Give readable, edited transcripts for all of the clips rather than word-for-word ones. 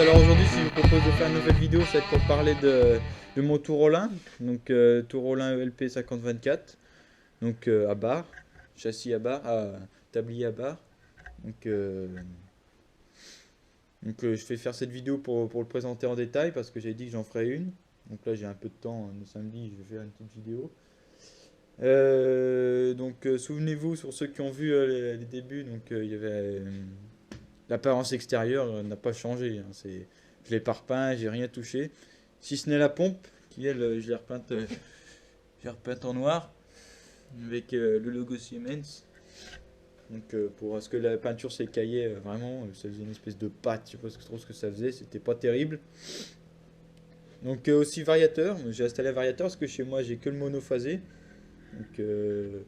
alors aujourd'hui si je vous propose de faire une nouvelle vidéo, ça va être pour parler de mon Tourollin, donc Tourollin ELP 5024, donc à barre, châssis à barre, tablier à barre. Donc, je vais faire cette vidéo pour le présenter en détail parce que j'ai dit que j'en ferai une. Donc là j'ai un peu de temps, le samedi je vais faire une petite vidéo. Souvenez-vous sur ceux qui ont vu les débuts, il y avait l'apparence extérieure n'a pas changé, hein, je l'ai pas repeint, j'ai rien touché. Si ce n'est la pompe, qui elle, je l'ai repeinte en noir avec le logo Siemens. Pour ce que la peinture s'écaillait vraiment, ça faisait une espèce de pâte, je sais pas trop ce que ça faisait, c'était pas terrible. Aussi variateur, j'ai installé un variateur parce que chez moi j'ai que le monophasé. Donc, euh,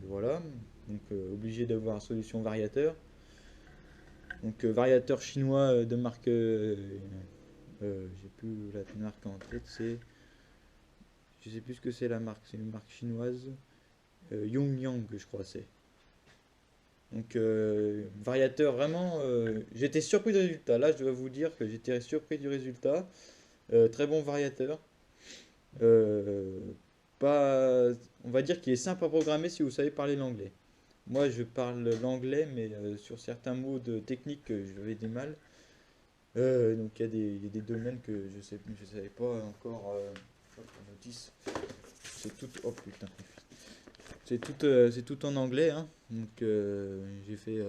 voilà, obligé d'avoir une solution variateur. Variateur chinois de marque, j'ai plus la marque en tête, je sais plus ce que c'est la marque, c'est une marque chinoise, Yongyang je crois c'est. Variateur vraiment, j'étais surpris du résultat. Là je dois vous dire que j'étais surpris du résultat. Très bon variateur. Euh, Pas, on va dire qu'il est simple à programmer si vous savez parler l'anglais. Moi, je parle l'anglais, mais sur certains mots techniques, j'avais des mal. Il y a des domaines que je savais pas encore. Hop, notice. C'est tout. Oh putain. C'est tout en anglais, hein. J'ai fait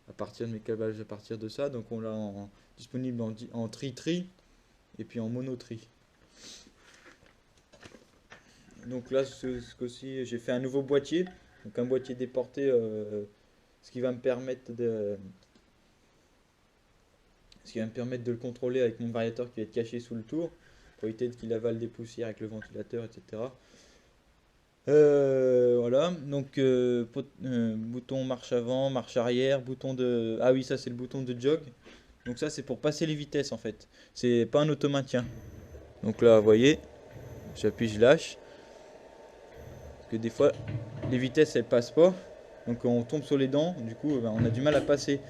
à partir de mes câblages à partir de ça. Donc on l'a disponible en tri-tri et puis en mono-tri. Donc là, ce coup-ci, j'ai fait un nouveau boîtier, donc un boîtier déporté, ce qui va me permettre de le contrôler avec mon variateur qui va être caché sous le tour, pour éviter qu'il avale des poussières avec le ventilateur, etc. Voilà, bouton marche avant, marche arrière, bouton de... Ah oui, ça c'est le bouton de jog. Donc ça c'est pour passer les vitesses en fait. C'est pas un automaintien. Donc là, vous voyez, j'appuie, je lâche. Que des fois les vitesses elles passent pas, donc on tombe sur les dents, du coup on a du mal à passer.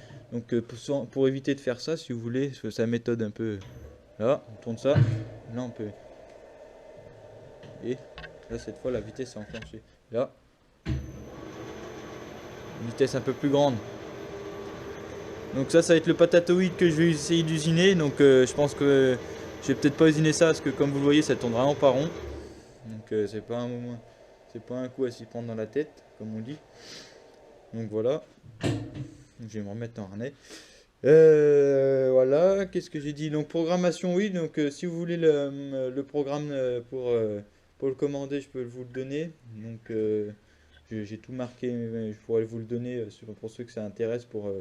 Pour éviter de faire ça, si vous voulez, sa méthode un peu, là on tourne ça, là on peut, et là cette fois la vitesse est enclenchée, là une vitesse un peu plus grande. Donc ça va être le patatoïde que je vais essayer d'usiner. Je pense que je vais peut-être pas usiner ça parce que comme vous le voyez ça tourne vraiment pas rond. C'est pas un moment, c'est pas un coup à s'y prendre dans la tête, comme on dit. Donc voilà. Je vais me remettre en harnais. Voilà, qu'est-ce que j'ai dit? Donc programmation, oui. Si vous voulez le programme pour le commander, je peux vous le donner. J'ai tout marqué, mais je pourrais vous le donner pour ceux que ça intéresse pour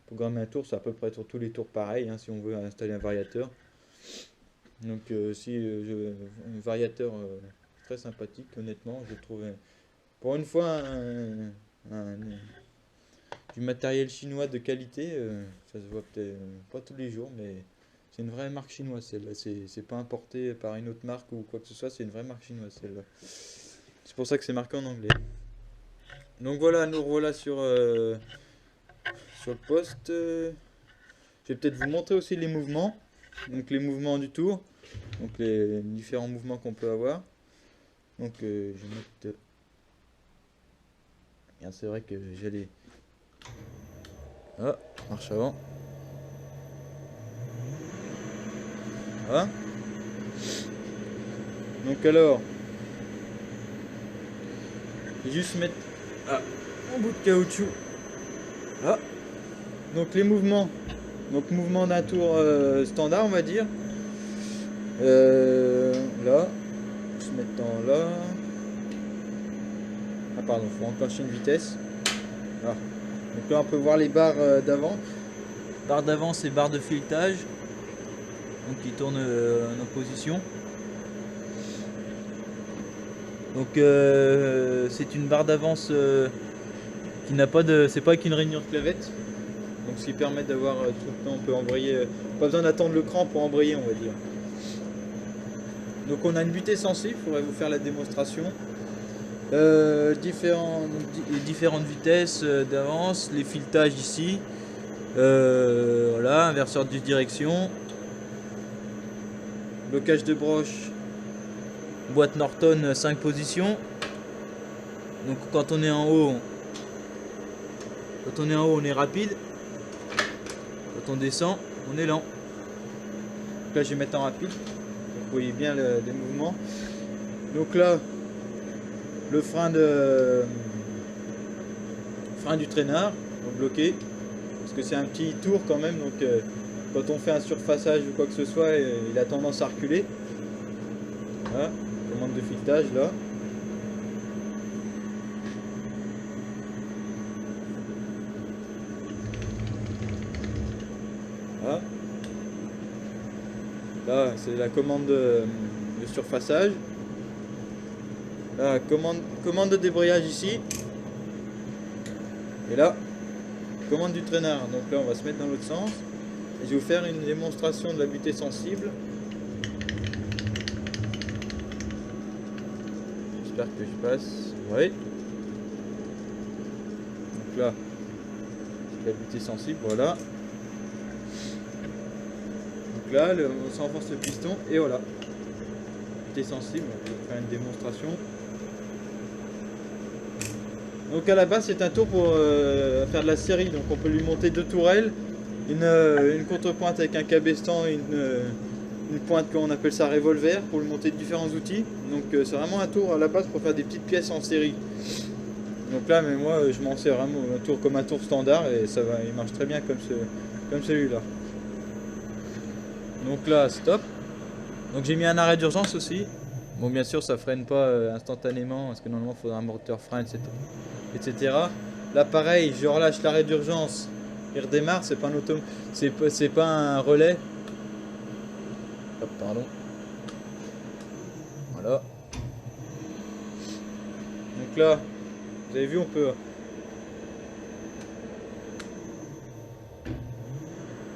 programmer un tour. C'est à peu près sur tous les tours pareil, hein, si on veut installer un variateur. Un variateur très sympathique, honnêtement, je trouve pour une fois du matériel chinois de qualité. Ça se voit peut-être pas tous les jours, mais c'est une vraie marque chinoise celle-là. C'est pas importé par une autre marque ou quoi que ce soit, c'est une vraie marque chinoise celle-là. C'est pour ça que c'est marqué en anglais. Donc voilà, nous revoilà sur le poste. Je vais peut-être vous montrer aussi les mouvements. Donc les mouvements du tour. Donc les différents mouvements qu'on peut avoir. Je vais mettre. Regarde, c'est vrai que j'allais. Ah, marche avant. Voilà. Alors, je vais juste mettre mon bout de caoutchouc. Ah. Les mouvements. Donc mouvement d'un tour standard, on va dire. Là. Je vais se mettre dans là. Ah pardon, faut enclencher une vitesse. Ah. Donc là on peut voir les barres d'avant. Barre d'avant c'est barre de filetage. Donc qui tourne en opposition. C'est une barre d'avance qui n'a pas de. C'est pas avec une rainure de clavette. Donc ce qui permet d'avoir tout le temps, on peut embrayer. Pas besoin d'attendre le cran pour embrayer, on va dire. Donc on a une butée sensible, je pourrais vous faire la démonstration. Différentes vitesses d'avance, les filetages ici. Voilà, inverseur de direction. Blocage de broche. Boîte Norton 5 positions. Donc quand on est en haut, on est rapide. Quand on descend, on est lent. Donc là je vais mettre en rapide. Vous voyez bien les mouvements. Donc là, le frein du traînard bloqué. Parce que c'est un petit tour quand même. Donc quand on fait un surfaçage ou quoi que ce soit, il a tendance à reculer. Voilà, commande de filetage là. Voilà. Là, c'est la commande de surfaçage. Là, commande de débrayage ici. Et là, commande du traînard. Donc là, on va se mettre dans l'autre sens. Et je vais vous faire une démonstration de la butée sensible. J'espère que je passe. Oui. Donc là, la butée sensible, voilà. Donc là, on s'enfonce le piston et voilà. Butée sensible, on va faire une démonstration. Donc à la base c'est un tour pour faire de la série, donc on peut lui monter 2 tourelles, une contrepointe avec un cabestan et une pointe qu'on appelle ça revolver pour lui monter différents outils. Donc c'est vraiment un tour à la base pour faire des petites pièces en série. Donc là mais moi je m'en sers vraiment un tour comme un tour standard et ça va, il marche très bien comme celui-là. Donc là stop. Donc j'ai mis un arrêt d'urgence aussi. Bon bien sûr ça freine pas instantanément parce que normalement il faudra un moteur frein etc. Là pareil je relâche l'arrêt d'urgence, il redémarre, c'est pas un c'est pas un relais. Hop pardon. Voilà. Donc là vous avez vu on peut.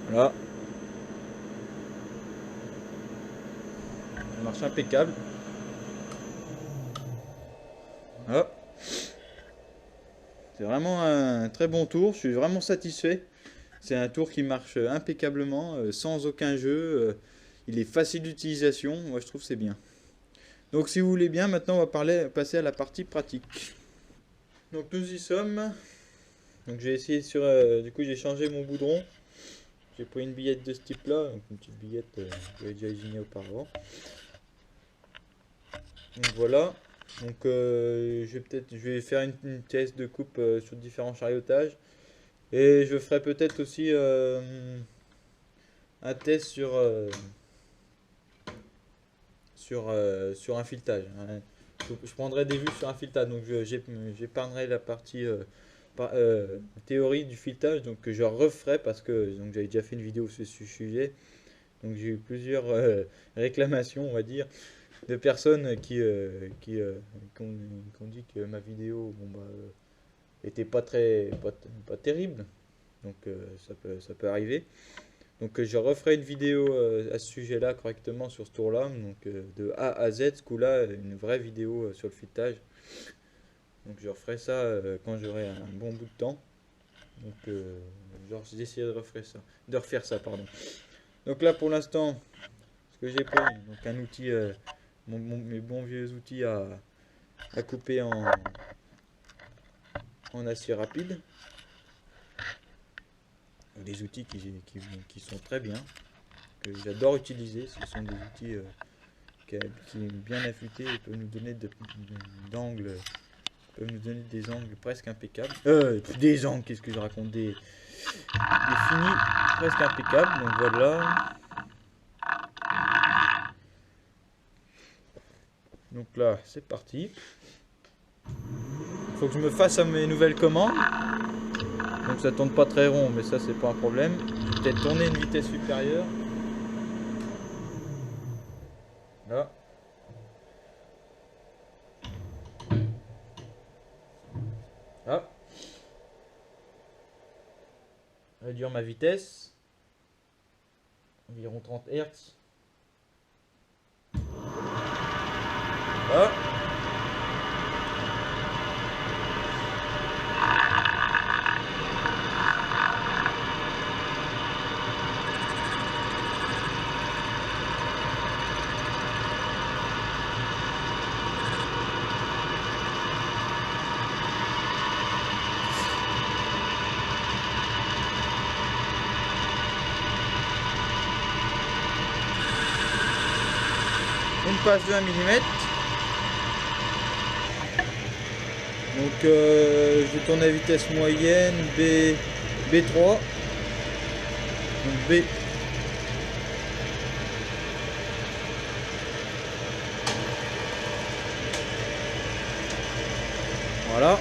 Voilà. Ça marche impeccable. Hop. C'est vraiment un très bon tour, je suis vraiment satisfait. C'est un tour qui marche impeccablement, sans aucun jeu. Il est facile d'utilisation, moi je trouve c'est bien. Donc si vous voulez bien, maintenant on va passer à la partie pratique. Donc nous y sommes. Donc j'ai essayé du coup j'ai changé mon boudron. J'ai pris une billette de ce type là, donc une petite billette que j'avais déjà usinée auparavant. Donc voilà. Donc je vais faire une test de coupe sur différents chariotages. Et je ferai peut-être aussi un test sur un filetage. Hein. Je prendrai des vues sur un filetage. Donc j'épargnerai la partie théorie du filetage. Donc que je referai parce que j'avais déjà fait une vidéo sur ce sujet. Donc j'ai eu plusieurs réclamations, on va dire, de personnes qui ont dit que ma vidéo était pas terrible. Donc ça peut arriver. Donc je referai une vidéo à ce sujet-là correctement sur ce tour-là. Donc de A à Z, ce coup-là, une vraie vidéo sur le filetage. Donc je referai ça quand j'aurai un bon bout de temps. Donc j'essaierai de refaire ça, pardon. Donc là pour l'instant, ce que j'ai pris, donc un outil, mes bons vieux outils à couper en acier rapide. Des outils qui sont très bien, que j'adore utiliser. Ce sont des outils qui bien affûtés et peuvent nous donner des angles presque impeccables. Des angles, qu'est-ce que je raconte, des finis presque impeccables. Donc voilà. Donc là, c'est parti. Il faut que je me fasse à mes nouvelles commandes. Donc ça tourne pas très rond, mais ça c'est pas un problème. Je vais peut-être tourner une vitesse supérieure. Là. Là. Réduire ma vitesse. Environ 30 Hz. Là. passe de 1 mm. Donc je vais tourner à vitesse moyenne, B3. Donc B. Voilà.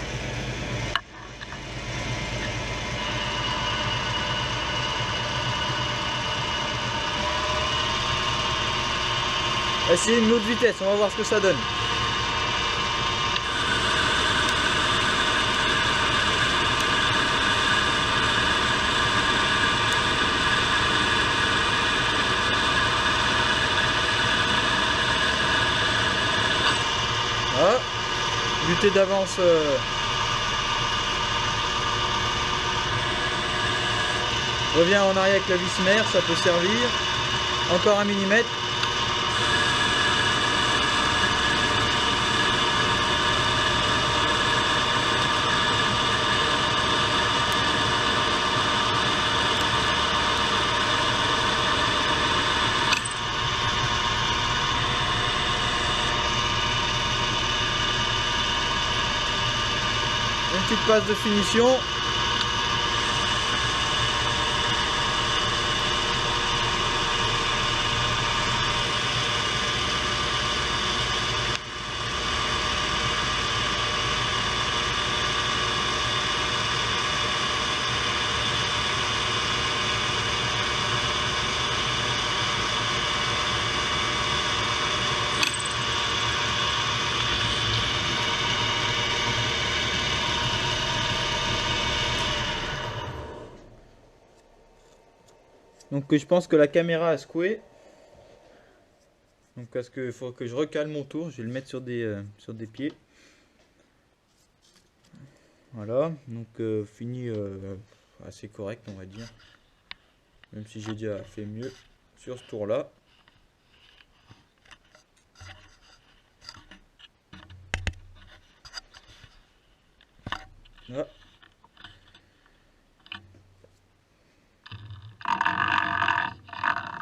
Essayez une autre vitesse, on va voir ce que ça donne. Voilà. Lutter d'avance. Reviens en arrière avec la vis mère, ça peut servir. Encore 1 mm. Une petite passe de finition. Donc je pense que la caméra a secoué. Donc parce qu'il faut que je recale mon tour. Je vais le mettre sur des pieds. Voilà. Donc fini assez correct on va dire. Même si j'ai déjà fait mieux sur ce tour là. Voilà.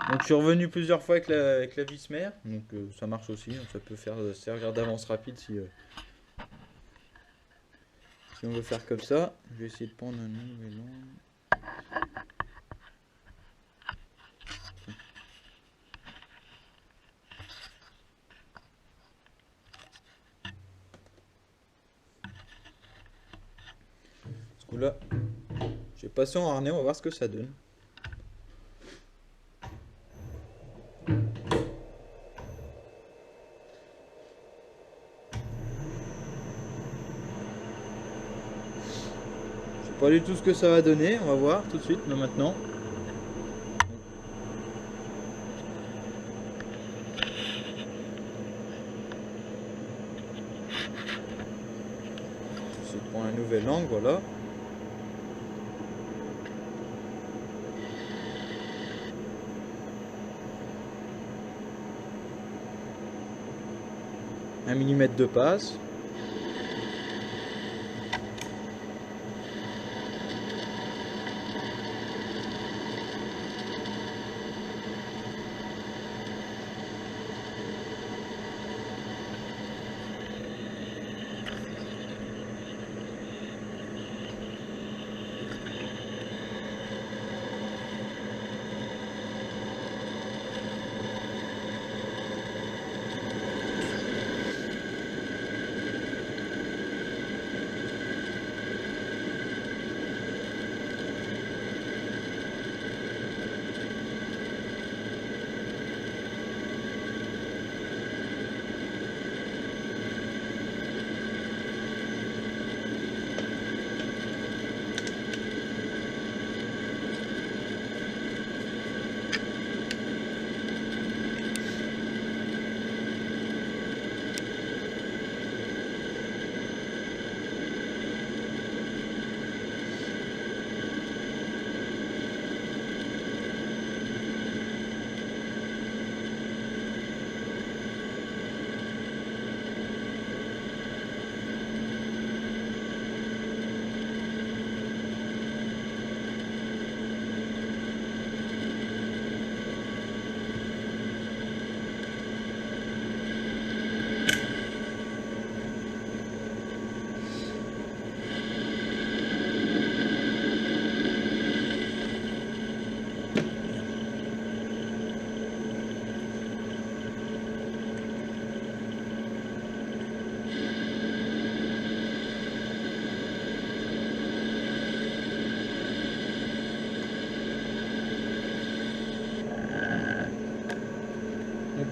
Donc je suis revenu plusieurs fois avec la vis mère, donc ça marche aussi, hein, ça peut servir d'avance rapide si on veut faire comme ça. Je vais essayer de prendre un nouvel angle. Ce coup là, j'ai passé en harnais, on va voir ce que ça donne. Pas du tout ce que ça va donner, on va voir tout de suite, là maintenant. J'essaie de prendre un nouvel angle, voilà. Un millimètre de passe.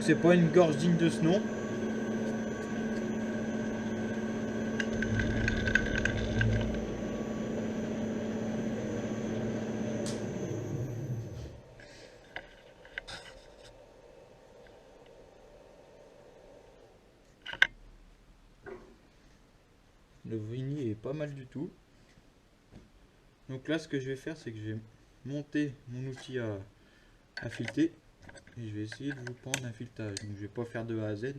c'est pas une gorge digne de ce nom. Le Vini est pas mal du tout. Donc là, ce que je vais faire, c'est que je vais monter mon outil à fileter. Et je vais essayer de vous prendre un filetage. Donc je vais pas faire de A à Z.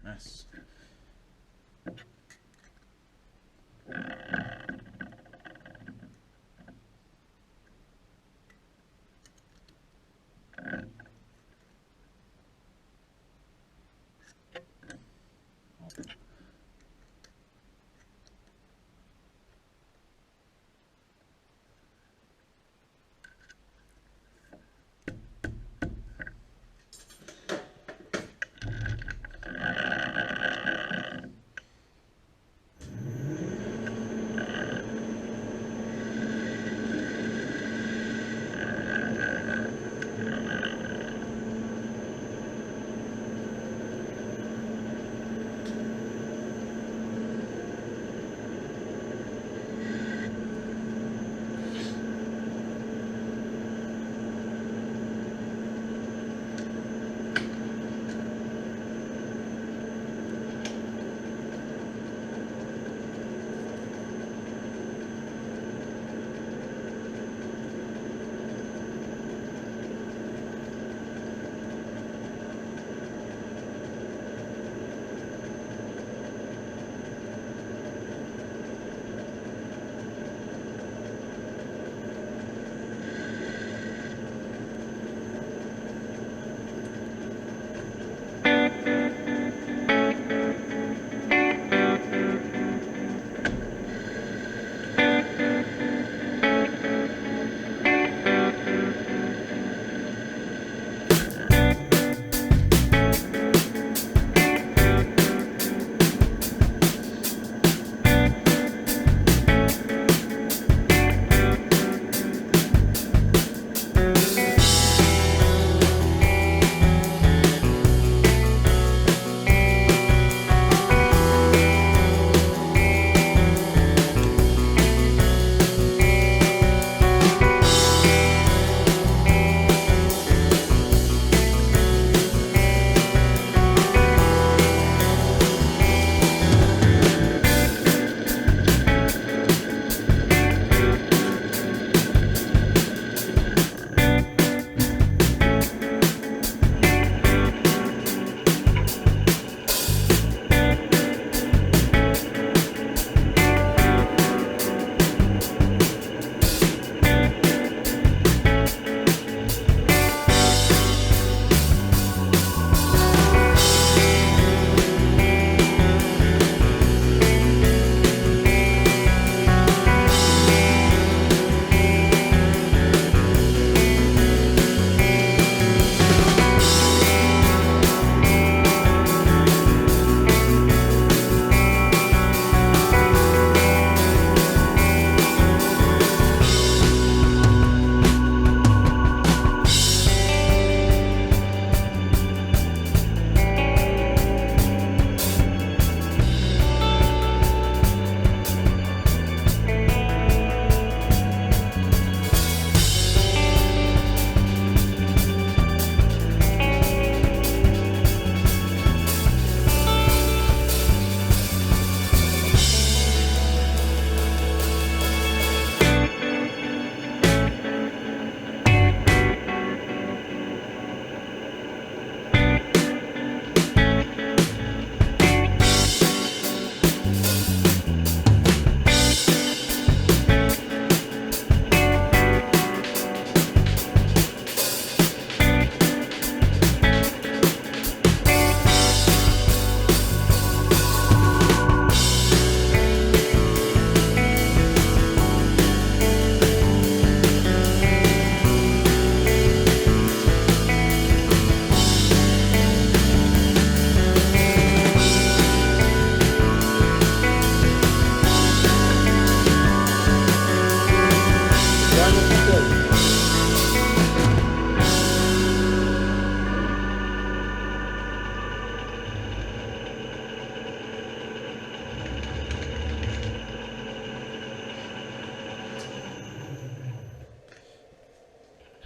Mince.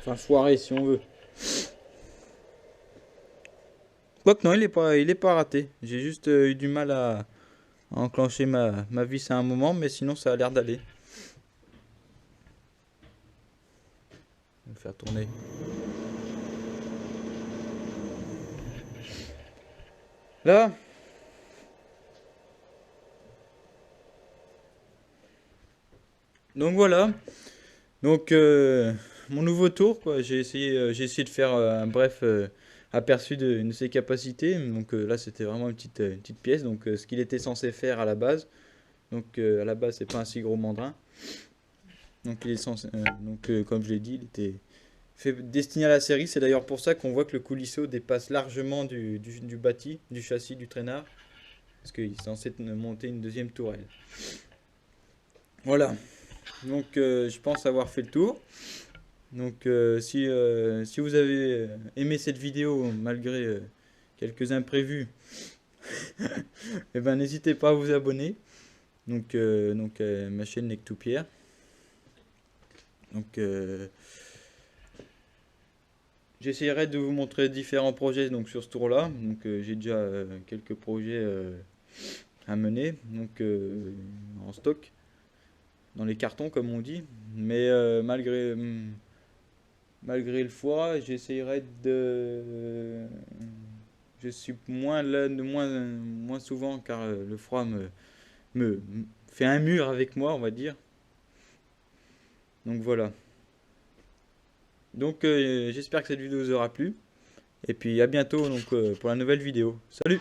Enfin, foiré si on veut. Quoique non, il est pas raté. J'ai juste eu du mal à enclencher ma vis à un moment, mais sinon ça a l'air d'aller. Je vais faire tourner. Là. Donc voilà. Donc mon nouveau tour, quoi. J'ai essayé de faire un bref aperçu de ses capacités. Donc là, c'était vraiment une petite pièce. Donc ce qu'il était censé faire à la base. Donc à la base, c'est pas un si gros mandrin. Donc il est censé, comme je l'ai dit, il était destiné à la série. C'est d'ailleurs pour ça qu'on voit que le coulisseau dépasse largement du bâti, du châssis, du traînard. Parce qu'il est censé monter une deuxième tourelle. Voilà. Donc je pense avoir fait le tour. Donc si vous avez aimé cette vidéo malgré quelques imprévus, eh ben, n'hésitez pas à vous abonner. Ma chaîne n'est que tout Pierre. Donc j'essaierai de vous montrer différents projets donc, sur ce tour-là. Donc j'ai déjà quelques projets à mener en stock, dans les cartons comme on dit. Mais malgré le foie, j'essaierai de. Je suis moins là, moins souvent car le froid me fait un mur avec moi, on va dire. Donc voilà. Donc j'espère que cette vidéo vous aura plu. Et puis à bientôt donc, pour la nouvelle vidéo. Salut!